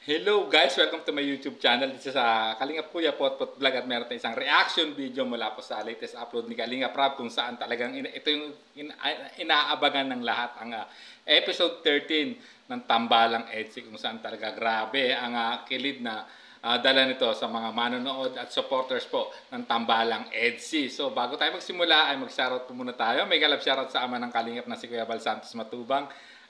Hello guys! Welcome to my YouTube channel. This is Kalingap Kuya Potpot Vlog at meron tayong isang reaction video mula po sa latest upload ni Kalingap Rob kung saan talagang ito yung inaabangan ng lahat ang episode 13 ng Tambalang EDSI kung saan talaga grabe ang kilid na dala nito sa mga manonood at supporters po ng Tambalang EDSI. So bago tayo magsimula ay mag-shoutout po muna tayo. May galap shoutout sa ama ng Kalingap na si Kuya Bal Santos Matubang.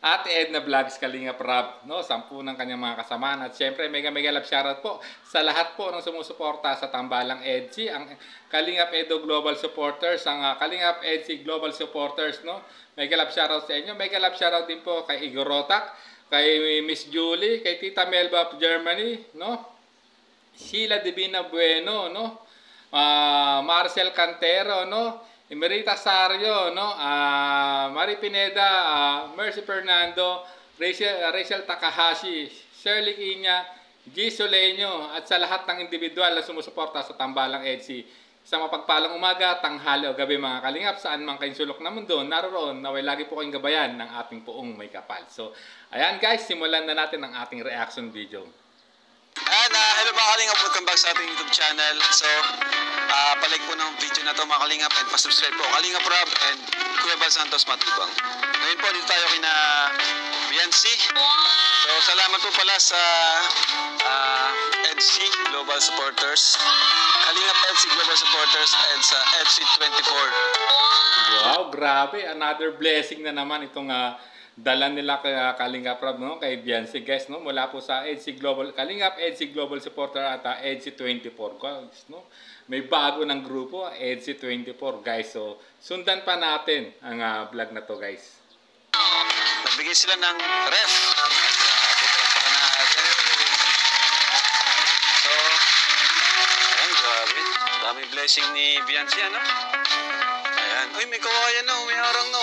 Ate Edna Vlogs, Kalingap Rob, no? 10 ng kanyang mga kasamaan. At syempre, mega love shoutout po sa lahat po ng sumusuporta sa Tambalang EDSI, ang Kalingap Edo Global Supporters, ang Kalingap EDSI Global Supporters, no? Mega love shoutout sa inyo. Mega love shoutout din po kay Igor Rotak, kay Miss Julie, kay Tita Melba of Germany, no? Sheila Divina Bueno, no? Marcel Cantero, no? Emerita Sario, no? Mari Pineda, Mercy Fernando, Rachel Takahashi, Shirley Inya, G. Soleño, at sa lahat ng individual na sumusuporta sa Tambalang EDSI. Sa mapagpalang umaga, tanghali o gabi mga kalingap, saan man kayong sulok na mundo, naroon, naway lagi po kayong gabayan ng ating poong may kapal. So, ayan guys, simulan na natin ang ating reaction video. Hello mga kalingap, welcome back sa ating YouTube channel. So, palike po ng video na to mga kalingap and pasubscribe po Kalingap Rob and Kuya Bal Santos Matubang. Ngayon po dito tayo kina Biancy. So, salamat po pala sa EDSI Global Supporters, Kalingap EDSI Global Supporters and sa EDSI 24. Wow, grabe, another blessing na naman itong dala nila kay Kalingap Rob, no? Kay Biancy guys, no? Mula po sa EDSI Global, Kalingap EDSI Global Supporter at EDSI 24 guys, no? May bago ng grupo, EDSI 24 guys. So, sundan pa natin ang vlog na to guys. Nagbigay sila ng ref. So, ayan, grabe. Daming blessing ni Biancy, ano? Ayan. Uy, may kawayan na, may harang na.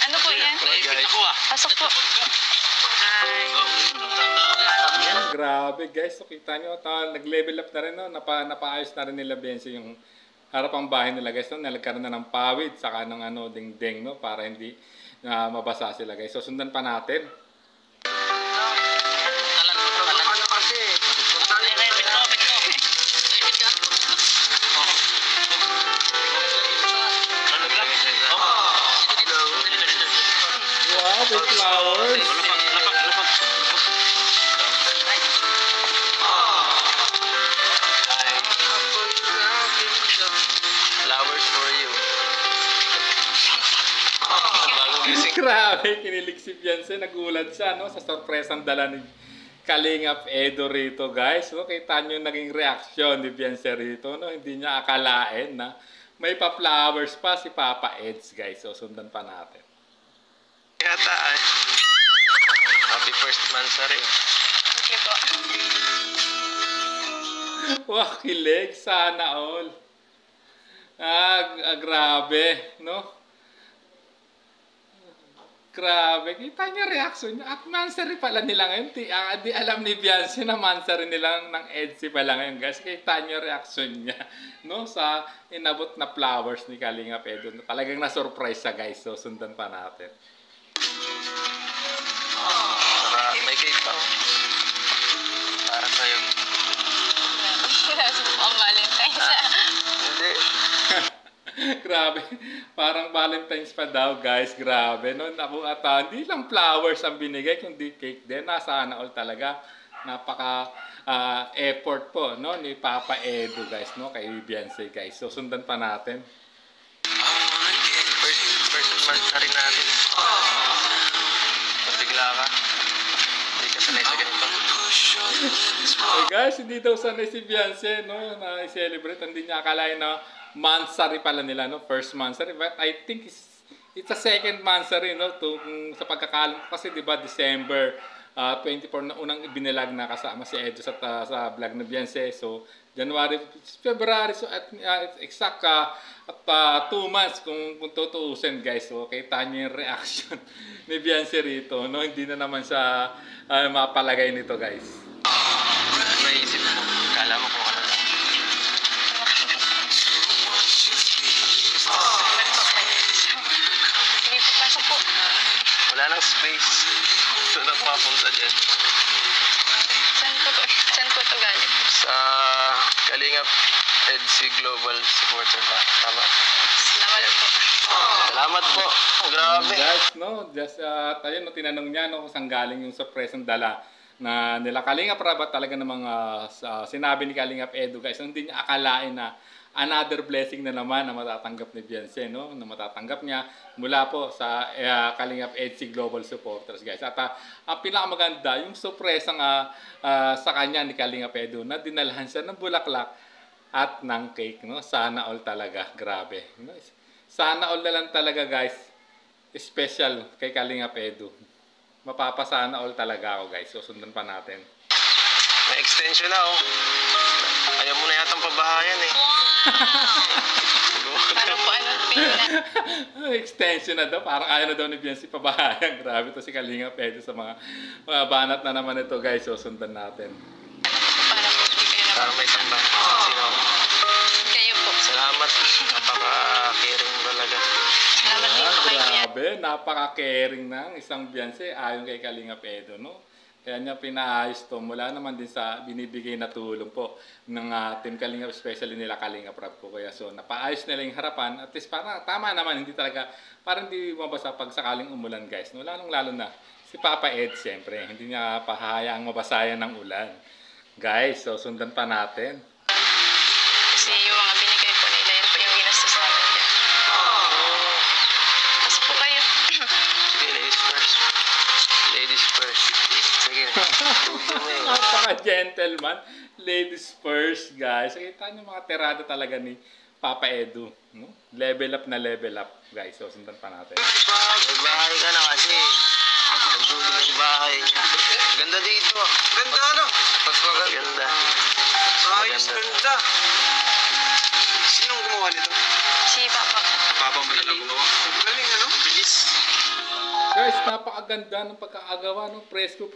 Ano po yan? Pasok po. Ayan, grabe guys. So, kita nyo, nag-level up na rin, no? Napaayos na rin nila Biancy yung harapang bahay nila guys, no? Nalagkaroon na ng pawid, saka ng dingding, no? Para hindi mabasa sila guys. So, sundan pa natin. Wow, with flowers. Flowers for you. Grabe, kinilig si Biancy. Nagulat siya, no? Sa sorpresang dala ni Kalingap Edo rito, guys. No? Kita nyo yung naging reaksyon ni Biancy rito, no? Hindi niya akalain na may pa-flowers pa si Papa Eds, guys. So, sundan pa natin. Yata ay. Happy first mansari. Okay po. Wow, kilig. Sana all. Grabe, no? Grabe. Kita niya reaction niya. At mansari pala nila ngayon. Di alam ni Biancy na mansari nila ng EDSI pala ngayon, guys. Kita niya reaction niya, no? Sa inabot na flowers ni Kalingap Edo. Talagang na-surprise siya, guys. So, sundan pa natin. May cake pa. Para sa'yo. Ang Valentine's. Hindi. Grabe. Parang Valentine's pa daw, guys. Grabe, no? At hindi lang flowers ang binigay, kundi cake din. Sana all talaga. Napaka effort po, no? Ni Papa Edo, guys, no? Kay Biancy, guys. So, sundan pa natin. First month na rin natin. Pagbigla ka. Hindi ka sanay sa ganito. Hey guys, hindi daw sanay si Biancy, no? Na-celebrate. Hindi niya akalain na mansari pala nila, no? First mansari. But I think it's a second mansari, no? Sa pagkakalam ko kasi, di ba, December 24 na unang ibinilag na kasama si Edo sa vlog na Biancy. So, January, February, so at exact at 2 months kung tutuusin, guys. So, kita niyo yung reaction ni Biancy rito, no? Hindi na naman siya mapalagay nito, guys. Naisip mo, kala mo kung ano lang. Sige po, pasok po. Wala nang space. Saan na papunta dyan? Saan po to galing? Sa Kalingap EDC Global Supporter ba? Tama. Salamat po. Salamat po. Grabe. Guys, no, just tayo no, tinanong niya no kung saan galing yung surpresang dala na nila Kalingap Rab at talaga namang sinabi ni Kalingap Edu guys, hindi niya akalain na another blessing na naman na matatanggap ni Beyonce, no? Na matatanggap niya mula po sa Kalingap EDC Global Supporters, guys. At ang pinakamaganda, yung surpresang sa kanya ni Kalingap Edu na dinalhan siya ng bulaklak at ng cake, no? Sana all talaga. Grabe. No? Sana all na lang talaga, guys. Special kay Kalingap Edu. Mapapasana all talaga ako, guys. Susundan pa natin. May extension na, oh. Ayaw mo na yatang pabahayan, eh. Ano po, pina? Extension na daw. Parang ayaw na daw ni Beyonce pabahayan. Grabe to si Kalingap Edu sa mga banat na naman ito, guys. Susundan natin. Paano po, hindi kayo naman? Parang may tamba. Sino? Kayo po. Salamat. Napaka-caring talaga. Salamat din po kayo yan. Grabe, napaka-caring ng isang Beyonce ayon kay Kalingap Edu, no? Kaya niya pinaayos to mula naman din sa binibigay na tulong po ng Team Kalingap, especially nila Kalingap Rab po. Kaya so napaayos nila yung harapan. At least parang tama naman, hindi talaga, parang hindi mabasa pag sakaling umulan, guys. No? Lalo na si Papa Ed, siyempre. Hindi niya pahayaang mabasayan ng ulan. Guys, so sundan pa natin. Kasi yung mga binigay po nila, yun po yung ginastos namin dyan. Kasi po kayo. Sige, ladies first. Ladies first. Sige. Napaka-gentleman. Ladies first, guys. Kita niyo mga tirada talaga ni Papa Edu. No? Level up na level up, guys. So, sundan pa natin. May bahay ka na kasi. Nagdulo ng bahay. Ganda dito. Ganda ano? Ganda. Ayos, ganda. Sinong gumawa nito? Si Papa. Papa mo na gumawa. Galing ano? Bilis. Guys, napakaganda ng pagkakagawa, no? Presko,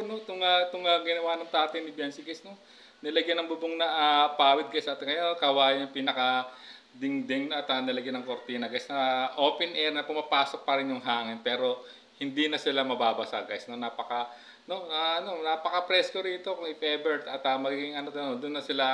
no? Itong ginawa ng tatay ni Beyonce, guys, no? Nilagyan ng bubong na pawid, guys. At ngayon, kawayan yung pinaka-dingding na at nilagyan ng kortina, guys, na open air na pumapasok pa rin yung hangin. Pero hindi na sila mababasa, guys, no? Napaka-presko rito kung if ever. At magiging doon na sila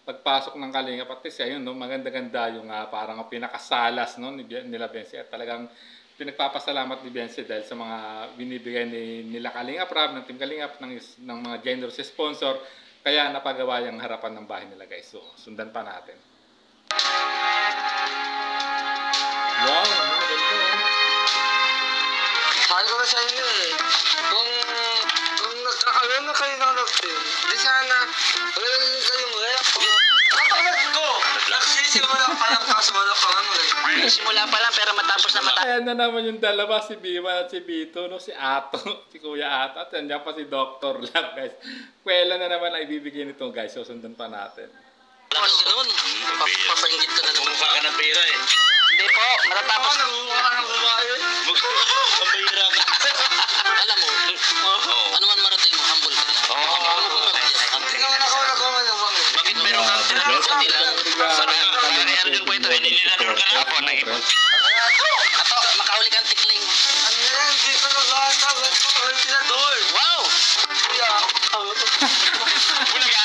pagpasok ng Kalingap. At least, ayun, no? Maganda-ganda yung parang pinakasalas, no? Nila Beyonce. At talagang pinagpapasalamat ni Beyonce dahil sa mga binibigay nila Kalingap Rab, ng Team Kalingap, ng mga generous sponsor, kaya napagawa yung harapan ng bahay nila, guys. So, sundan pa natin. Wow, ano ganito, oh. Sabi ko na sa inyo eh, kung nagkakaroon na kayo ng nag-film, di sana, wala na kayong rep. Kapag ko, nagsisimula pa lang kaso wala pa ano eh. Simula pa lang pero matapos na matapos. Ayan na naman yung dalawa, si Biman at si Bito, no? Si Ato, si Kuya Ato, at nandiyan pa si Dr. Lab, guys. Kwela na naman na ibibigay nito, guys. So, sundan pa natin. Lakas ganoon. Papainggit ka na naman. Mukha ka ng pera eh. Hindi po, matatapos. Nangunguha ka ng babae eh. Ang bahira ka. Alam mo, ano man marating mo, humble ka lang. Tingnan mo na ako nagawa ng mga. Bakit meron kang tinanong sa nila? Ano yung kwento? Nilinador ka na ako ng ibon. Ato, makahuli kang tikling. Ano yan? Dito na bata. Ang tinador. Wow! Kuya. Bulaga!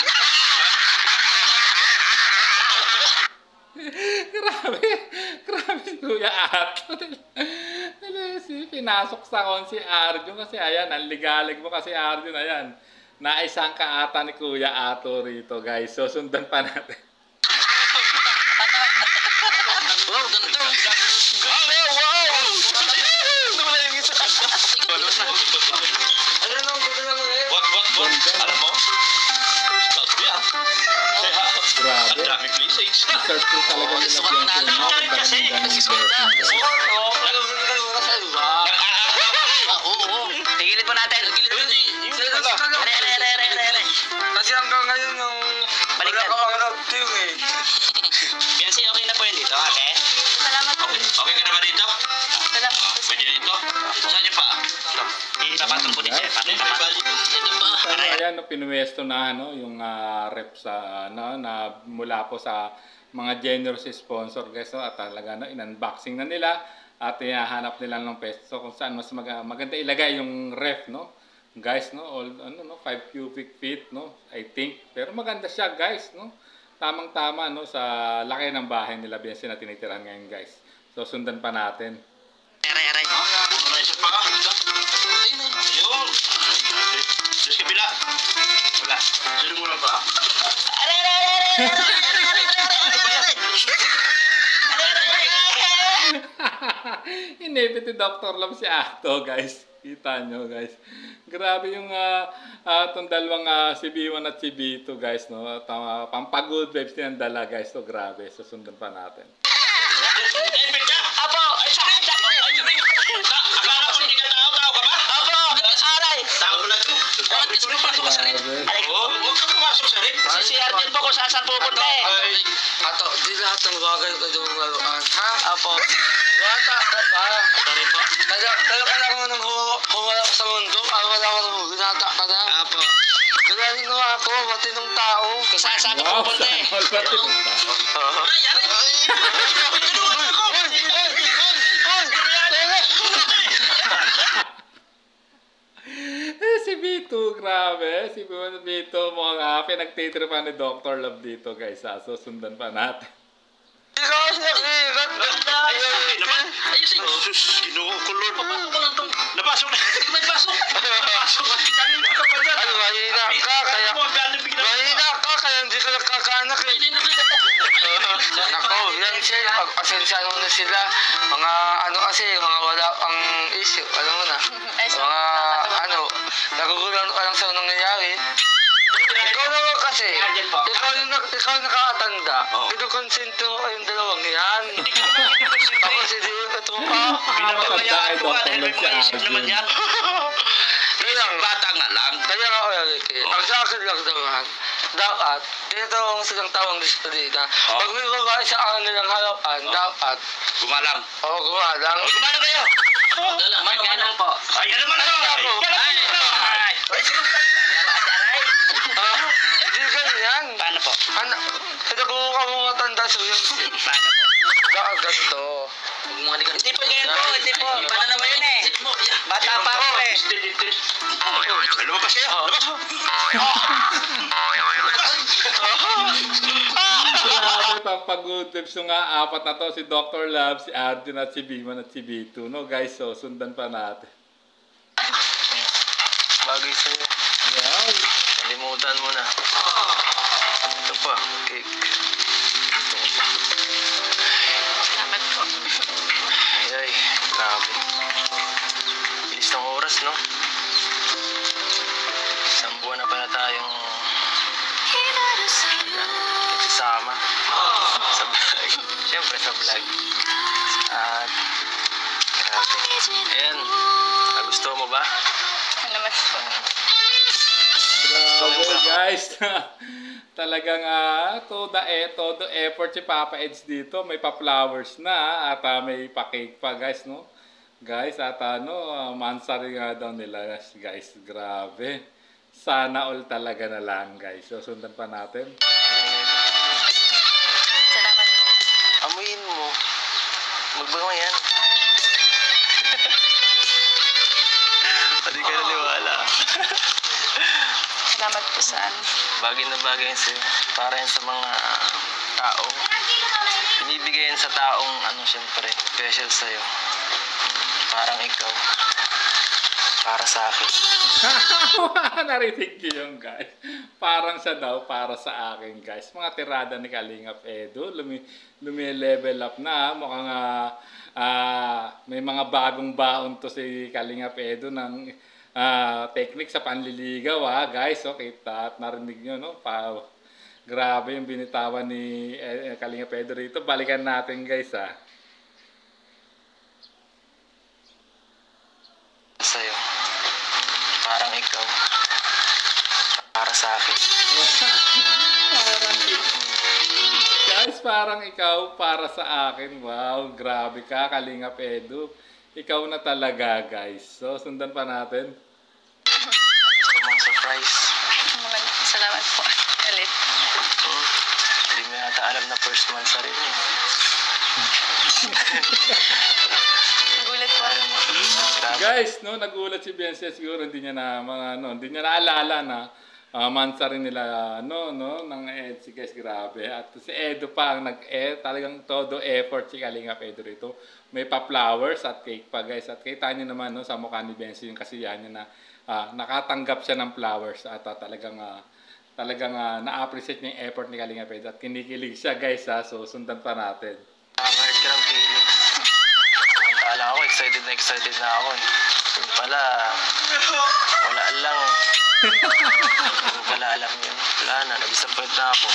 Grabe si Kuya Ato. Pinasok sa kon si Arjun kasi ayan, ang ligalig mo kasi Arjun, ayan. Naisang kaata ni Kuya Ato rito, guys. So, sundan pa natin. Wow, ganito. Wow! Nawala yung isa. Ano nang gusto na mga eh? What? Alam mo? Stop yan. Grabe. Ang daming message. Deserve ko talaga nila Gusto ko Beyonce, nanalo. no? Ang daming ganong blessing, guys. Oo. Alam mo na wala sa iba. Oo. Tigilid po natin. Tigilid po. Re. Kasi hanggang ngayon yung Baliktad. wala ka ang active eh. Beyonce, okay na po yun dito, ate? Salamat po. Okay ka na ba dito? Salamat po. Pwede dito? Saan niyo pa? Ipapatong po din siya. Ito pa. So, ayan, no, pinuwesto na yung rep sa na mula po sa mga generous sponsor, guys, no, at talaga in-unboxing na nila at hinahanap nila ng pwesto kung saan mas maganda ilagay yung ref, no? Guys, no? All, 5 cubic feet, no? I think. Pero maganda siya, guys, no? Tamang-tama, no? Sa laki ng bahay nila, Biansi na tinitirahan ngayon, guys. So, sundan pa natin. Aray. Aray sa paa. Ayun. Diyos kabila. Wala. Sino mo lang pa? Aray. Inipit ni Dr. Love si Ato, guys. Kita nyo, guys. Grabe yung itong dalawang si B1 at si B2, guys. No? Pampagood vibes din ang dala, guys. So, grabe. Susundan pa natin. Apo! Ay, sa akin! Akala ko hindi ka tao ka ba? Apo! Aray! Tao lang ito. Bakit mo pasok ka sa rin? Huwag ka pumasok sa rin. Sisiyar din po kung saan pupunta eh. Ato, di lahat ng bagay ko itong laruan, ha? Apo. Bata, Sorry po. Kaya kailangan mo nang humala sa mundo, wala ko nang binata ka na. Apo. Galing mo ako, matinong tao. Kung saan Wow, pupunta eh. all ba ito? Ay, aray! Si B2, grabe. Si B2, mukhang pinagtitripan ni Dr. Love dito, guys. So, sundan pa natin. Ikaw ang nakikirat. Ayusin. Sus, kinukulor. Papasok ko lang itong... Napasok na. May pasok. Napasok. Kanina ka pa dyan. Ano, mahina ka, kaya hindi ka nakakaanak eh. Nako, yan sila, pag-asensya na sila. Mga mga wala pang issue, alam mo na. Mga nagugulan ka lang sa nangyayari. Ikaw naman kasi, ikaw nakakatanda. Pinukonsento ko kayong dalawang yan. Ako si Dio, ito pa. Matanda ay Dr. Love si Arjun. Bata nga lang. Kaya nga, Ricky, ang sa akin lang naman, dapat, tinatawag silang tawang despedida. Pag may babae sa kanilang harapan, dapat, Gumalang. gumalang. Gumalang kayo. Magalang po. Ay, ano man ako? Ay. Hindi ganyan. Paano po? Ito kung ka mga tanda sa yun. Paano po? Ganito. Hindi po ganyan po. Hindi po. Paano naman yun eh? Bata pa ako eh. Lumabas kayo. Grabe, pampagood vibes. So nga, apat na to. Si Dr. Love, si Arjun at si B1 at si B2. No, guys, so sundan pa natin. Bagay sa'yo. Wow. Kalimutan mo na. Ito pa, cake. Salamat po. Ay, grabe. Bilis ng oras, no? Isang buwan na pala tayong nagsasama. Sa vlog. Siyempre sa vlog. At grabe. Ayan, nagustuhan mo ba? Salamat po. Grabe, guys. Talagang todo effort si Papa Eds dito. May pa-flowers na at may pa-cake pa, guys, no? Guys, at mansari nga daw nila, guys. Grabe. Sana all talaga na lang, guys. So, sundan pa natin. Salamat po. Amuyin mo. Magbango yan. Hindi ka naniwala. Salamat po sa Bagay na bagay sa'yo. Para yan sa mga tao. Binibigay yan sa taong siyempre, special sa'yo. Parang ikaw. Para sa akin. Narinig niyo yun, guys. Parang siya daw, para sa akin, guys. Mga tirada ni Kalingap Edu. Lumi-level up na. Mukhang may mga bagong baon to si Kalingap Edu ng technique sa panliligaw, guys. So, kita at narinig nyo, no? Grabe yung binitawan ni Kalingap Edu rito. Balikan natin, guys, Sa'yo. Parang ikaw. Para sa akin. Guys, parang ikaw para sa akin. Wow, grabe ka, Kalingap Edu. Ikaw na talaga, guys. So, sundan pa natin. Gusto mong surprise. Salamat po. Ulit. Hindi mo yata alam na first month sa rin. guys, no, nagulat si Beyonce siguro hindi niya na hindi niya naalala na mansa rin nila ng EDSI guys, grabe. At si Edo pa ang talagang todo effort si Kalingap Edo rito. May pa flowers at cake pa guys. At kita niyo naman sa mukha ni Beyonce yung kasiyahan niya na nakatanggap siya ng flowers at talagang na-appreciate niya yung effort ni Kalingap Edo at kinikilig siya guys so sundan pa natin. Heart ka ng feeling. Akala ko, excited na ako eh. Yung pala, wala lang. Yung pala alam yun. Wala na, nag-disappoint na ako.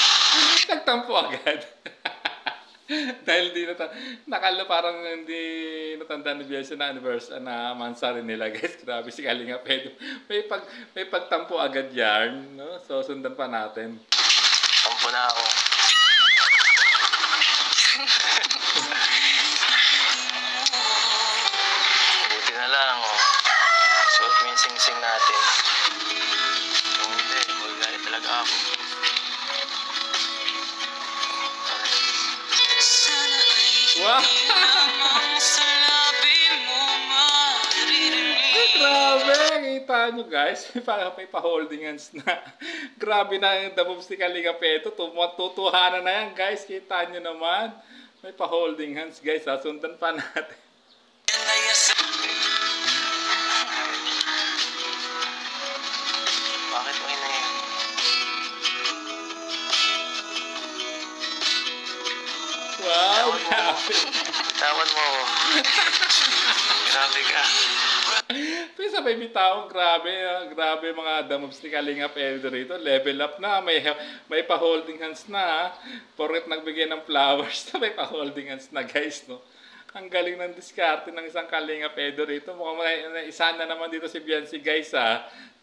Nagtampo agad. Dahil parang hindi natanda ni Beyonce na anniversary na mansari nila guys. Grabe si Kalingap Edo. May pagtampo agad yan. No? So sundan pa natin. Tampo na ako. Buti na lang, suot mo yung sing-sing natin. Hindi, magagalit talaga ako. Wow! Grabe! Kita nyo guys, may pa-holding hands na. Grabe na yung the moves ni Kalingap Edo. Tutuhanan na yan guys, kita nyo naman. May pa-holding hands guys, sundan pa natin. Bakit mo ina yun? Wow! Grabe! Tawan mo ako. Grabe ka. Pisa may bitaw, grabe mga the moves ni Kalingap Edo rito. Level up na, may pa-holding hands na. Porket nagbigay ng flowers na may pa-holding hands na guys, no. Ang galing ng diskarte ng isang Kalingap Edo rito. Mukhang isa na naman dito si Beyonce guys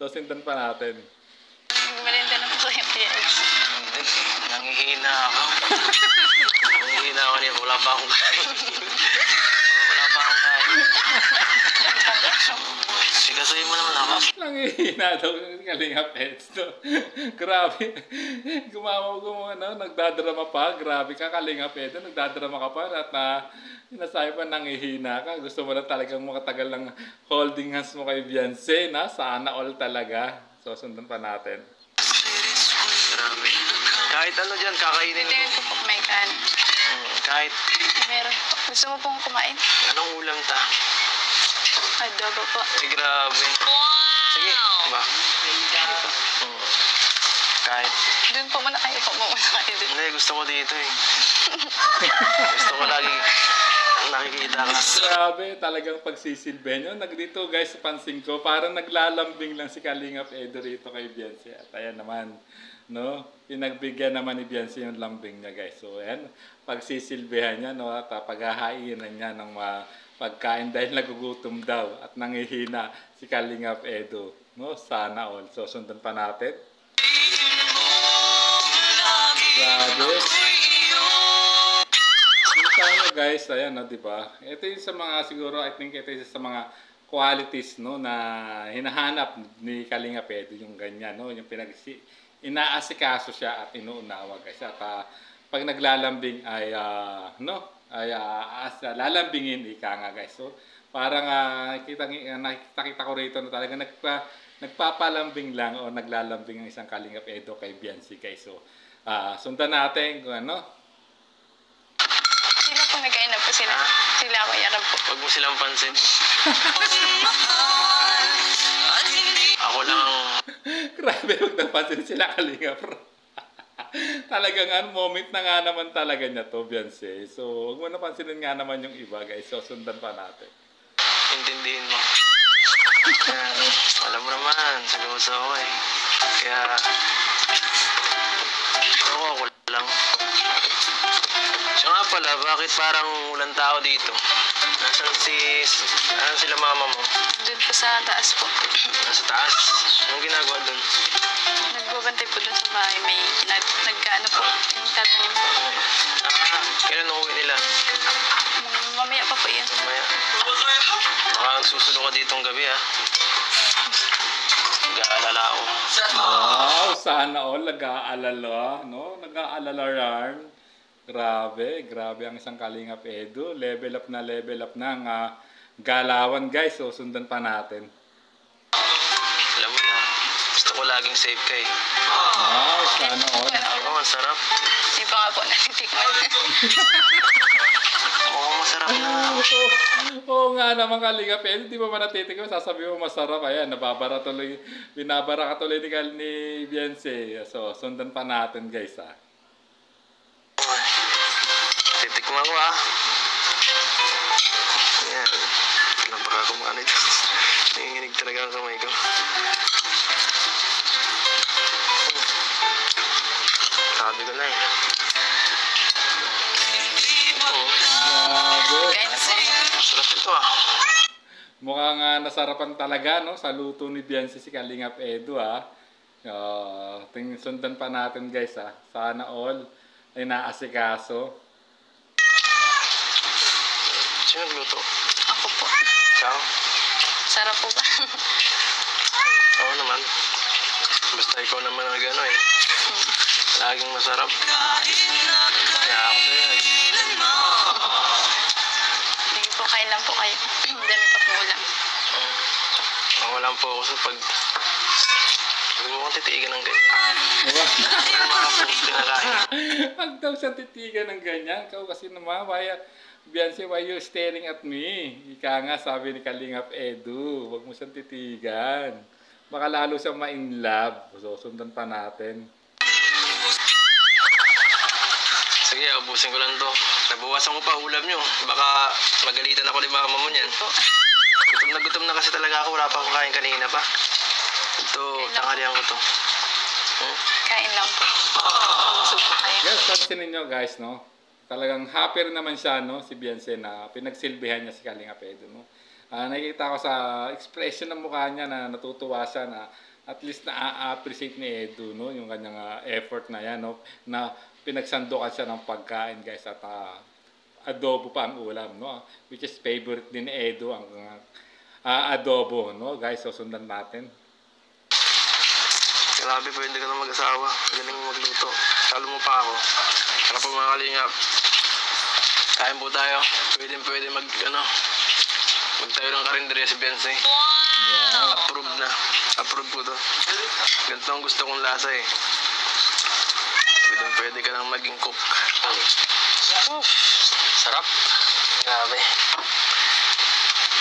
So sindan pa natin. Malinda na po yung PH. Hindi, nangihina ako. Nangihina ako niya, wala pa akong kain. Wala pa akong kain. Sigasuhin mo naman ako. Nangihina daw yung Kalingap Edo. Grabe. Nagdadrama pa. Grabe ka Kalingap Edo. Nagdadrama ka pa at nasabi pa nangihina ka. Gusto mo na talagang makatagal ng holding hands mo kay Beyonce na sana all talaga. So sundan pa natin. Grabe. Kahit ano dyan, kakainin Tingin ko po kumain ka. Kahit Meron po. Gusto mo pong kumain? anong ulam ta. Adobo po. Ay, grabe. Sige, ba? Kahit Doon po muna kayo po muna kayo doon. hindi, gusto ko dito eh. Gusto ko lagi nakikita ka. Grabe, talagang pagsisilbi nyo. Dito guys, pansin ko, parang naglalambing lang si Kalingap Edo rito kay Beyonce. At ayan naman, no? Pinagbigyan naman ni Beyonce yung lambing niya guys. So ayan, pagsisilbihan niya, no? At paghahainan niya ng pagkain dahil nagugutom daw at nangihina si Kalingap Edo. No? Sana all. So sundan pa natin. Grabe. Kita nyo guys, ayan, no, diba? Ito yung sa mga, siguro, I think ito yung sa mga qualities, no, na hinahanap ni Kalingap Edo, yung ganyan, no, yung inaasikaso siya at inuunawa, guys. At pag naglalambing ay, lalambingin, ika nga, guys. So, parang nakita ko rito na talaga nagpapalambing lang o naglalambing ang isang Kalingap Edo kay Beyonce, guys. So, sundan natin kung ano. Sila po nag-aina po sila. Sila ako yarap po. Huwag mo silang pansin. Ako lang. Grabe, huwag napansin sila Kalingap. Talagang moment na nga naman talaga niya to, Beyonce. So, huwag mo napansinin nga naman yung iba, guys. So, sundan pa natin. Intindihin mo. Alam mo naman, seryoso ako eh. Kaya, ako lang. Siya nga pala, bakit parang walang tao dito? Nasaan sila mama mo? Doon po sa taas po. Nasa taas? Anong ginagawa doon? Nagbabantay po doon sa bahay. May nag-ano po. Yung tatanim po. Kailan uuwi nila? Mamaya pa po yan. Mamaya. Baka nagsusulo ka ditong gabi ha. Nag-aalala ako. Wow, sana all nag-aalala, no? Nag-aalala yarn. Grabe ang isang Kalingap Edo. Level up na galawan guys. So sundan pa natin. Alam mo na, gusto ko laging safe ka eh. Wow, sana all. Oo, ang sarap. Hindi pa nga po natitikman. Oo, masarap na. Oo nga naman Kalinga Ped, hindi mo ba natitikman? Sasabi mo masarap. Ayan, binabara ka tuloy ni Beyonce. So, sundan pa natin guys ha. Titikman ko ah. Ayan. Alam baka kumaano ito. Nanginginig talaga ang kamay ko. Sabi ko na eh. Oo. Grabe. Kaya na po. Sarap ito ah. Mukhang nasarapan talaga no, sa luto ni Beyonce si Kalinga Edu ha. Sundan pa natin guys ha. Sana all ay naasikaso. Sino nagluto? Ako po. Ikaw? Sarap po ba? Oo naman. Basta ikaw naman ang gano'n eh. Laging masarap. Kaya ako sa'yo eh. Sige po, kain lang po kayo. Dami pa po ulam. Ako lang po ako sa pag... Huwag mo kong titiigan ng ganyan. Ano mga foods pinakain? Pag daw siya titigan ng ganyan, ikaw kasi naman, Beyonce, why you staring at me? Ika nga, sabi ni Kalinga Edu, huwag mo siyang titigan. Baka lalo siyang ma-in love. So, sundan pa natin. Sige, ubusin ko lang to. Nabawasan ko pa ulam nyo. Baka magalitan ako ni mama mo niyan. Gutom na kasi talaga ako. Wala pa akong kain kanina pa. Ito, tanghalian ko to. Kain lang po. Busog po kayo. Yes, pansinin nyo guys, no? Talagang happy rin naman siya, no? Si Beyonce na pinagsilbihan niya si Kalinga Edu, no? Nakikita ko sa expression ng mukha niya na natutuwa siya na at least na-appreciate ni Edu, no? Yung kanyang effort na yan, no? Na pinagsandukan siya ng pagkain, guys, at adobo pa ang ulam, no? Which is favorite din ni Edu, ang adobo, no? Guys, so sundan natin. Grabe po, hindi ka na mag-asawa. Galing mo magluto. Talo mo pa ako. Saka po mga kalingap. Kain po tayo. Pwede magtayo ng karinderya si Beyonce. Wow. Approve na. Approve po to. Ganito ang gusto kong lasa eh. Pwede ka nang maging cook. Sarap. Grabe.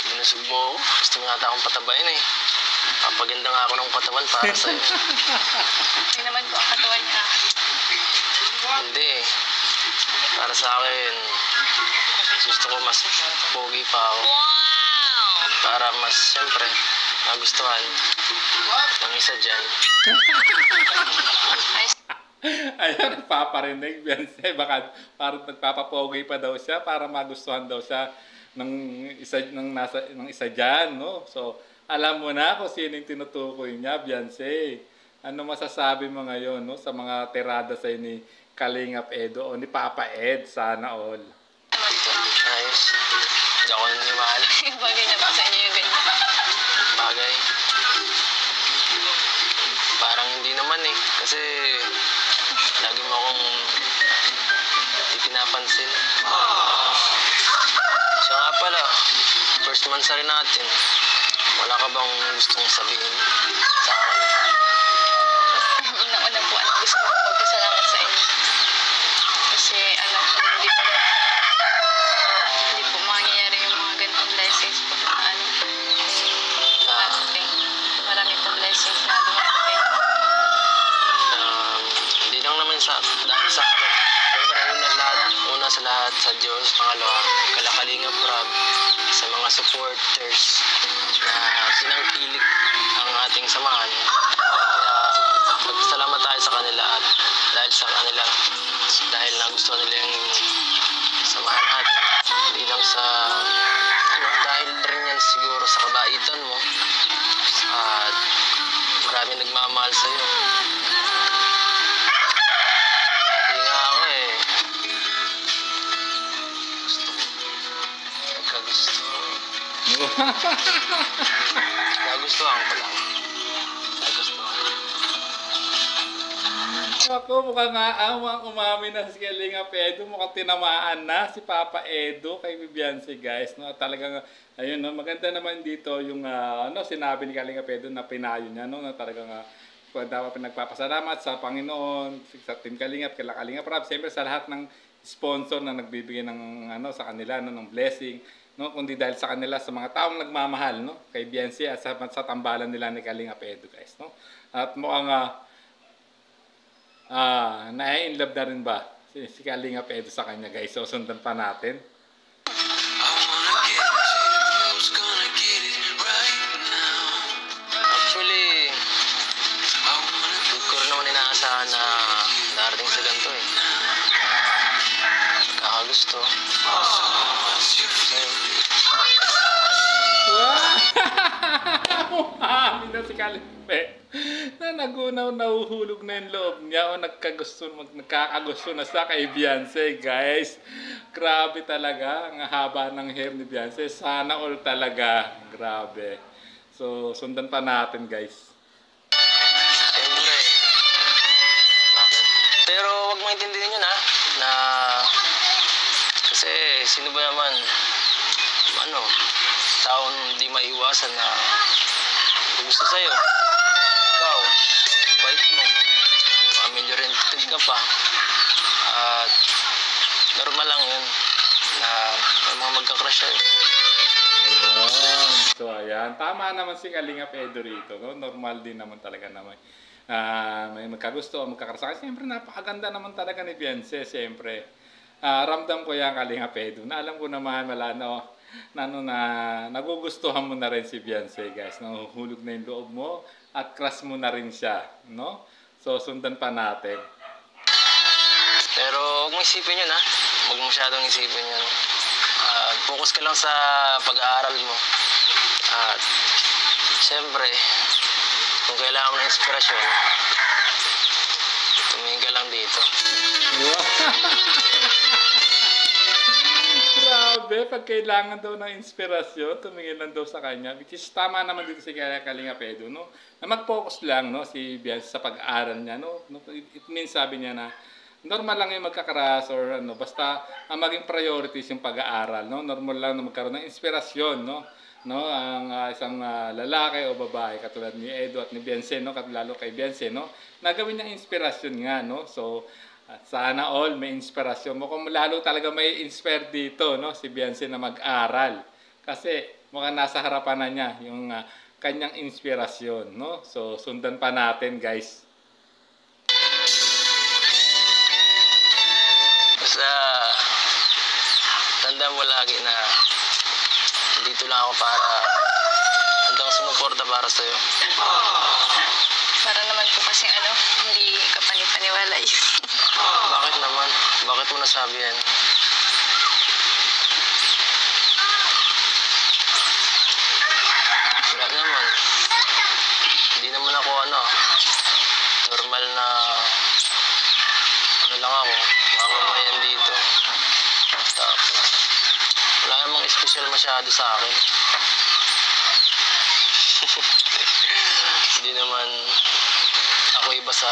Binusog mo ako. Gusto mo nata akong patabayin eh. Papaganda nga ako ng katawan para sa'yo. Hindi naman po ang katawan niya. Hindi eh. Para sa akin, gusto ko mas pogi pa ako. Para mas, siyempre, magustuhan ng isa dyan. Ayun, nagpaparinig, Beyonce. Baka parang nagpapapogi pa daw siya para magustuhan daw siya ng isa dyan, no? So, alam mo na kung sino yung tinutukoy niya, Beyonce. Ano masasabi mo ngayon, no? Sa mga tirada sa ni Kalinga Edu o ni Papa Ed, sana all. Ayos. Hindi ako naniwala. Bagay na po sa inyo yung ganyan. Bagay. Parang hindi naman eh. Kasi lagi mo akong pinapansin. Siya nga pala, first month sa rin natin. Wala ka bang gustong sabihin sa akin? Unang-una po, gusto ko magpasalamat sa inyo. Kasi, hindi po mangyayari yung mga ganitong blessings po na dumating. Marami pong blessings na dumating. Hindi lang naman dahil sa akin. Siyempre, una sa lahat sa Diyos, pangalawa, Kalinga Prab, sa mga supporters na sinangkilik ang ating samahan. Kaya magpasalamat tayo sa kanila at dahil nagustuhan nila yung samahan natin. Hindi lang sa dahil rin yan siguro sa kabaitan mo at marami nagmamahal sa'yo. Hindi nga ako eh. Nagustuhan ko lang. Nagustuhan. Ako, mukhang aamang umami na si Kalingap Edo. Mukhang tinamaan na si Papa Edo kay Beyonce, guys. No? Talagang, ayun, no? Maganda naman dito yung sinabi ni Kalingap Edo na pinayo niya. No? Na talagang dapat nagpapasalamat sa Panginoon, sa Team Kalingap, kay Kalingap Rab. Siyempre sa lahat ng sponsor na nagbibigay ng, sa kanila, no? Ng blessing. No? Kundi dahil sa kanila, sa mga taong nagmamahal, no? Kay Beyonce at sa tambalan nila ni Kalingap Edo, guys. No? At mukhang na-in-love na rin ba si Kalingap Edo sa kanya, guys. So, sundan pa natin. Actually, hindi ko rin naman inaasahan na darating sa ganito eh. Kakagusto. Wow! na si Kalingap Edo na nagunaw, nahuhulog na yung loob niya o nagkakagusto na sa kay Beyonce, guys. Grabe talaga, ang haba ng hair ni Beyonce. Sana all talaga. Grabe. So, sundan pa natin, guys. Siyempre. Bakit? Pero wag mo intindihin yun ha, na kasi sino ba naman, taong hindi maiwasan na gusto sa'yo. Ikaw, bait mo, family-oriented ka pa. At normal lang yun na may mga magka-crush sa'yo. Ayan. So, ayan. Tama naman si Kalingap Edo rito. No? Normal din naman talaga naman. May magkagusto o magkakarasakay. Siyempre, napakaganda naman talaga ni Beyonce. Siyempre, ramdam ko yan Kalingap Edo. Na alam ko naman, na nagugustuhan mo na rin si Beyonce, guys. Nahuhulog na yung loob mo at crush mo na rin siya. No? So, sundan pa natin. Pero huwag mo isipin yun ha. Huwag mo masyadong isipin yun. Focus ka lang sa pag-aaral mo. At siyempre, kung kailangan mo ng inspirasyon, tumingin ka lang dito. Grabe, pag kailangan daw ng inspirasyon, tumingin lang daw sa kanya. Which is tama naman dito si Kalingap Edo, no? Na mag-focus lang, no, si Beyonce sa pag-aaral niya, no? It means, sabi niya na normal lang yung magkakaras or basta ang maging priorities yung pag-aaral, no? Normal lang na magkaroon ng inspirasyon, no? Ang isang lalaki o babae katulad ni Edo at ni Beyonce, no? Lalo kay Beyonce, no? Nagawin niyang inspirasyon nga, no? So, sana all may inspirasyon mo. Kung lalo talaga may inspire dito, no? Si Beyonce na mag-aral. Kasi mukhang nasa harapan na niya yung kanyang inspirasyon, no? So, sundan pa natin, guys. Basta, tandaan mo lagi na dito lang ako para hanggang sumuporta para sa'yo. Para naman po kasi hindi ka panipaniwala yun. Bakit naman? Bakit mo nasabi yan? Wala naman. Hindi naman ako normal na lang ako. Mamamayan dito. Tapos, wala namang espesyal masyado sa akin. Hindi naman ako iba sa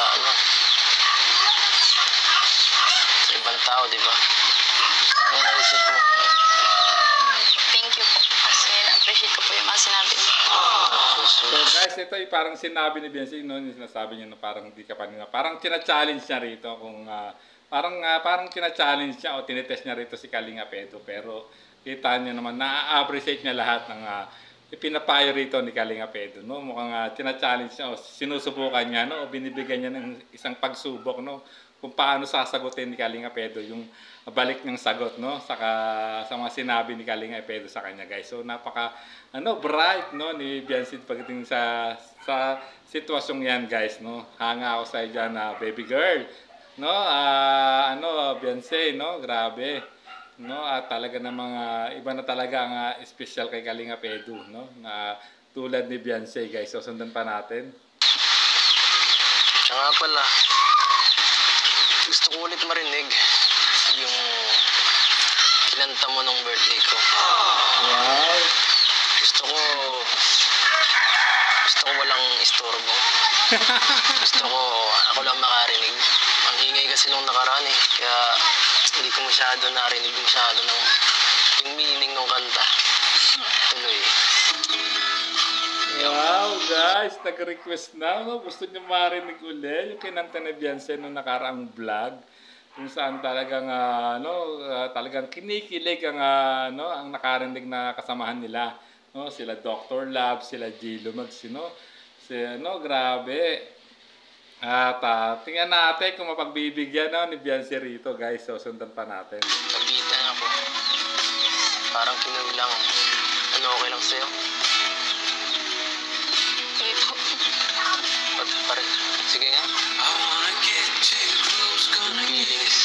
sa ibang tao, di ba? Ano naisip mo? Thank you po. Kasi na-appreciate ko po yung mga sinabi niyo. So guys, ito ay parang sinabi ni Beyonce, no, yung sinasabi niya na parang hindi ka panina. Parang tina-challenge niya rito kung parang tina-challenge niya o tinetest niya rito si Kalingap Edo. Pero kita niya naman, na-appreciate niya lahat ng ipinapayo rito ni Kalingap Edo, no? Mukhang tina-challenge niya o sinusubukan niya, no? O binibigyan niya ng isang pagsubok, no? Kung paano sasagutin ni Kalingap Edo yung balik ng sagot, no? Sa mga sinabi ni Kalingap Edo sa kanya, guys. So napaka bright, no, ni Beyonce pagdating sa sitwasyong yan, guys, no? Hanga ako sa diyan na baby girl, no? Beyonce, no? Grabe. No, at talaga ng mga iba na talaga ang special kay Kalingap Edo, no? Na tulad ni Beyonce, guys. So sundan pa natin. Siya nga pala, gusto ko ulit marinig yung kinanta mo nung birthday ko. Wow. Gusto ko walang istorbo. Gusto ko ako lang makarinig. kasi nung nakaraan eh. Kaya hindi ko masyado narinig masyado ng yung meaning ng kanta. Tuloy. Wow, guys, nag-request na. No? Gusto niyo marinig uli yung kinanta ni Beyonce nung nakaraang vlog. Kung saan talagang, talagang kinikilig ang nakarinig na kasamahan nila. No? Sila Dr. Love, sila J. Lumags, grabe. At tingnan natin kung mapagbibigyan ni Beyonce rito, guys. So, sundan pa natin. Nabitan ako. Parang kinulang. Ano, okay lang sa'yo? Sige po. Sige nga. Feelings.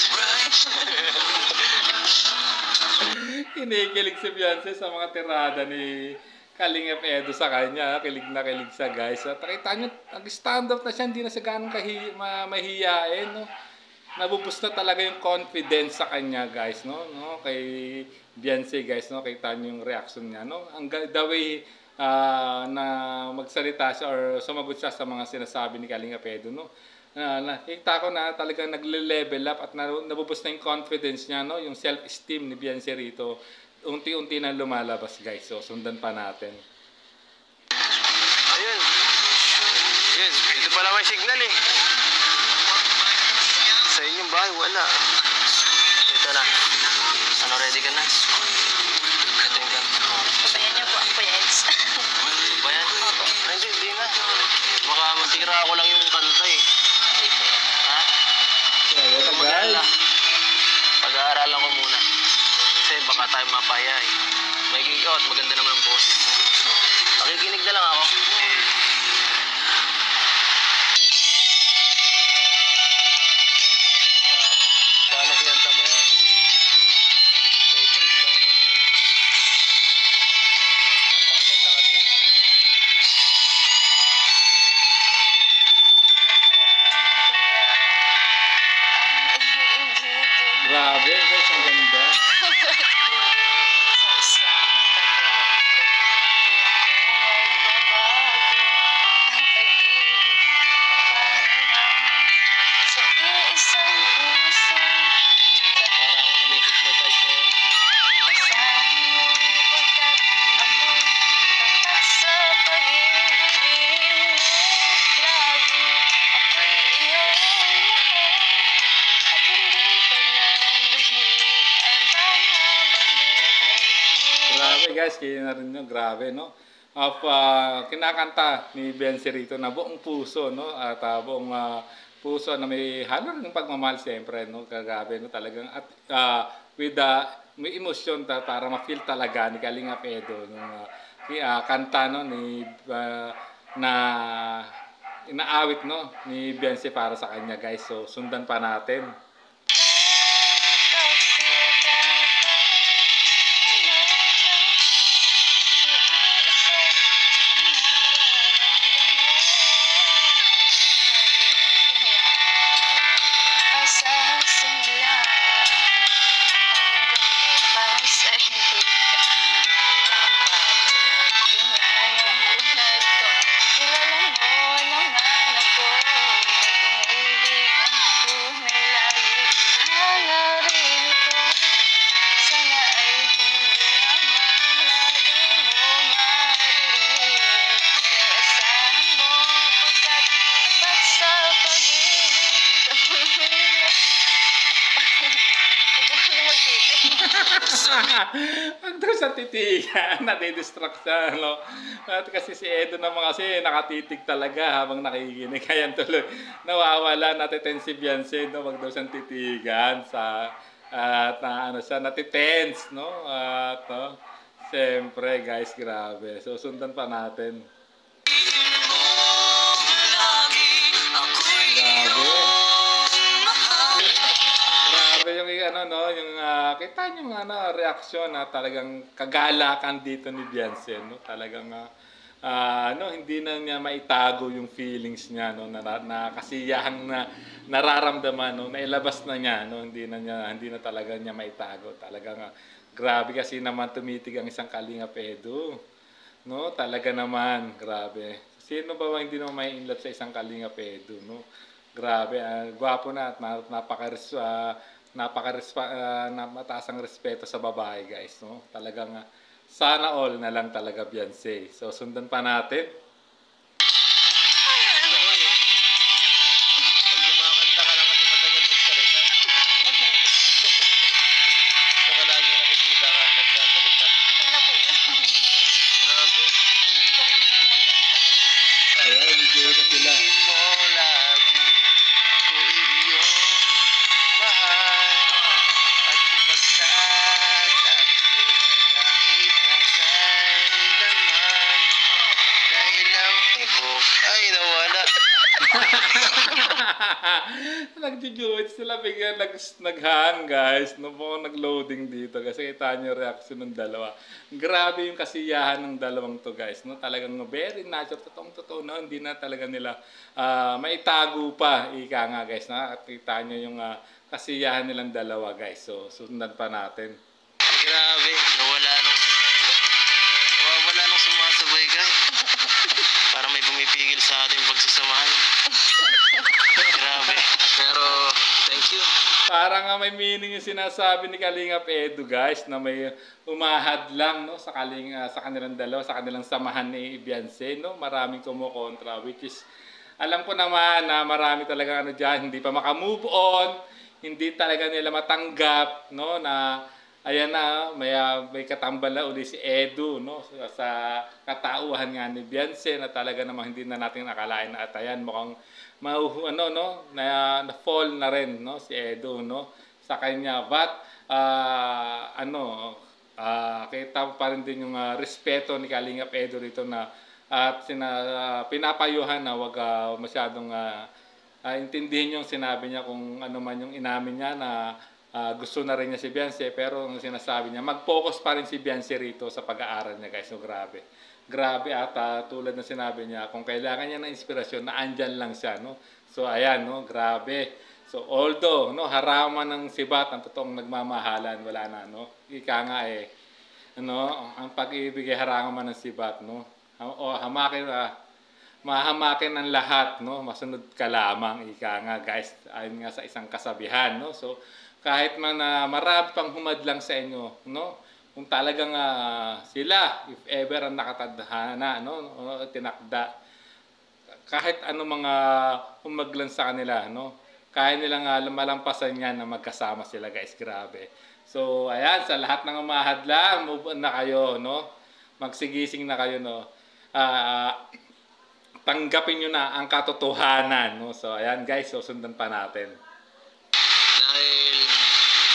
Kinikilig si Beyonce sa mga tirada ni Kalingap Edo sa kanya. Kilig na kilig sa guys. At nakita nyo, nag-stand up na siya. Hindi na siya ganun mahihiyain. No? Nabubus na talaga yung confidence sa kanya, guys. No? Kay Beyonce, guys. No? Kita nyo yung reaction niya. No? The way na magsalita siya or sumagot siya sa mga sinasabi ni Kalingap Edo. No? Nakita ko na talagang nagle-level up at nabubus na yung confidence niya, no? Yung self-esteem ni Beyonce rito, unti-unti na lumalabas, guys. So, sundan pa natin. Ayun. Ayun. Dito pala may signal eh. Sa inyong bahay, wala. Ito na. Ano, ready ka na? Ito yung kanta. Sabayan niyo po ang Kuya Eds. Ba yan? Hindi na. Baka masira ko lang yung kanta eh. Ha? So, guys. Pag-aaralan ko muna. Kasi baka tayo mapaya eh. May gigot, maganda naman ang boses mo. Nakikinig na lang ako. Paano kinanta mo yan? Yung favorite song ko na yan. Napakaganda kasi. Grabe, guys. Ang ganda. Para ako nag-hypnotize ngayon. Grabe, guys. Kaya na rin yun. Grabe, no? Kinakanta ni Beyonce rito na buong puso, no? At buong puso na may halo rin ng pagmamahal, siyempre, no? Grabe, no? Talagang, at with may emosyon para ma-feel talaga ni Kalingap Edo yung kanta, no? Na inaawit, no? Ni Beyonce para sa kanya, guys. So, sundan pa natin. Ang daw sa titigan, nadidistract siya, no? At kasi si Edo naman kasi nakatitig talaga habang nakikinig. Kaya tuloy, nawawala, natitense si Beyonce, no? Wag daw siyang titigan at siya, natitense, no? At, siyempre, guys, grabe. So, sundan pa natin. Grabe yung yung kita niyo reaksyon na talagang kagalakan dito ni Beyonce, no? Talagang hindi na niya maitago yung feelings niya, no? Na kasiyahang na nararamdaman, no? Nailabas na niya, no? Hindi na talaga niya maitago. Talagang grabe kasi naman tumitig ang isang Kalingap Edo, no? Talaga naman, grabe. Sino ba hindi naman may in love sa isang Kalingap Edo, no? Grabe, gwapo na at mataas ang respeto sa babae, guys, no? Talagang sana all na lang talaga, Beyonce. So sundan pa natin. Pag kumakanta ka lang kasi matagal magsalita. Saka lagi nakikita ka, nagsasalita. Grabe. Ayan, video na sila. Mo lagi ko iyong mahal at magsasakti kahit na kailanman dahil ang tibok ay nawala. Nag-duet sila, bigyan nag-hang, guys. No po nag-loading dito kasi kita niyo reaction ng dalawa. Grabe yung kasiyahan ng dalawang to, guys. No, talagang very natural, totoong-totoo na hindi na talaga nila maitago pa, ika nga, guys. Nakita niyo yung kasiyahan nilang dalawa, guys. So sundan pa natin. Grabe, nawala nung sumasabay ka. Para may pumipigil sa ating pagsasamahan. Grabe. Pero, thank you. Parang nga may meaning yung sinasabi ni Kalingap Edu, guys, na may umahad lang, no, sa kanilang dalawa, sa kanilang samahan ni Beyonce, no. Maraming kumukontra, which is alam ko naman na marami talaga diyan hindi pa maka-move on, hindi talaga nila matanggap, no, na ayan na may katambal na uli si Edu, no, sa katauhan nga ni Beyonce na talaga namang hindi na natin nakalain na at ayan mukhang na fall na rin, no, si Edu, no, sa kanya. But kita pa rin din yung respeto ni Kalingap Edu rito na at pinapayuhan na wag masyadong intindihin yung sinabi niya kung ano man yung inamin niya na gusto na rin niya si Beyonce, pero ang sinasabi niya, mag-focus pa rin si Beyonce rito sa pag-aaral niya, guys. So, grabe. Grabe at tulad na sinabi niya, kung kailangan niya ng inspirasyon, na andyan lang siya, no? So, ayan, no? Grabe. So, although, no, haraman ng sibat, ang totoong nagmamahalan, wala na, no? Ika nga ang pag-ibig ay haraman ng sibat, no? O, mahamakin ang lahat, no? Masunod ka lamang, ika nga, guys. Ayon nga sa isang kasabihan, no? So, kahit man marami pang humadlang sa inyo, no? Kung talagang sila, if ever ang nakatadhana, no? Tinakda, kahit ano mga humaglan sa kanila, no? Kaya nilang malampasan yan na magkasama sila, guys. Grabe. So, ayan, sa lahat ng umahadlang, move on na kayo, no? Magsigising na kayo, no? Tanggapin nyo na ang katotohanan, no? So, ayan, guys, so sundan pa natin. Dahil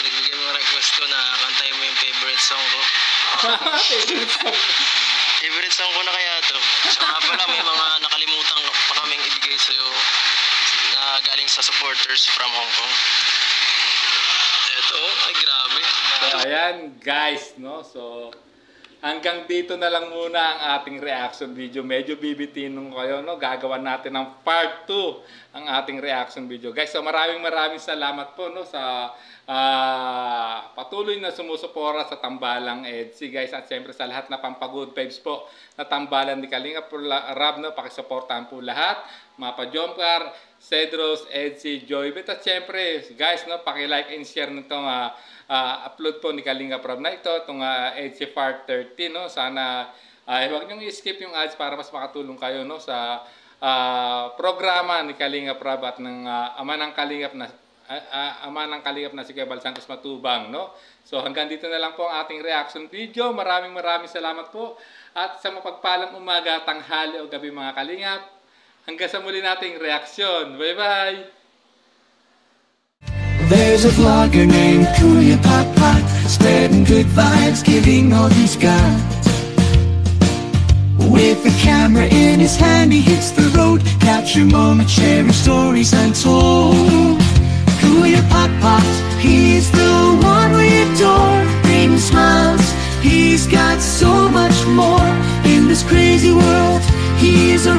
nagbigay mo request ko na kantayin mo yung favorite song ko. Favorite song ko na kaya to. So nga pala may mga nakalimutan pa kaming ibigay sa'yo na galing sa supporters from Hong Kong. Ito, ay grabe. So ayan, guys, no? So hanggang dito na lang muna ang ating reaction video. Medyo bibitin kayo, no? Gagawan natin ng part 2 ang ating reaction video. Guys, so maraming salamat po, no, sa patuloy na sumusupora sa Tambalang EDSI, guys, at siyempre sa lahat na pampagood vibes po na tambalan ni Kalingap Rab, no, pakisuportahan po lahat, Mapa Jomcar, Cedros, EDSI, Joybet, at siyempre, guys, no, paki-like and share nitong upload po ni Kalingap Rab na ito, itong EDSI Part 30, no, sana huwag niyong i-skip yung ads para mas makatulong kayo, no, sa programa ni Kalingap Rab at ng ama ng Kalingap na si Kuya Bal Santos Matubang, no? So hanggang dito na lang po ang ating reaction video. Maraming salamat po at sa mapagpalang umaga, tanghali o gabi mga Kalingap. Hanggang sa muli nating reaction. Bye-bye! There's a vlogger named Kuya Papa, spreading good vibes, giving all he's got. With a camera in his hand, he hits the road, capture moments, sharing stories untold. Kuya Papa, he's the one we adore, bring smiles, he's got so much more. In this crazy world, he is a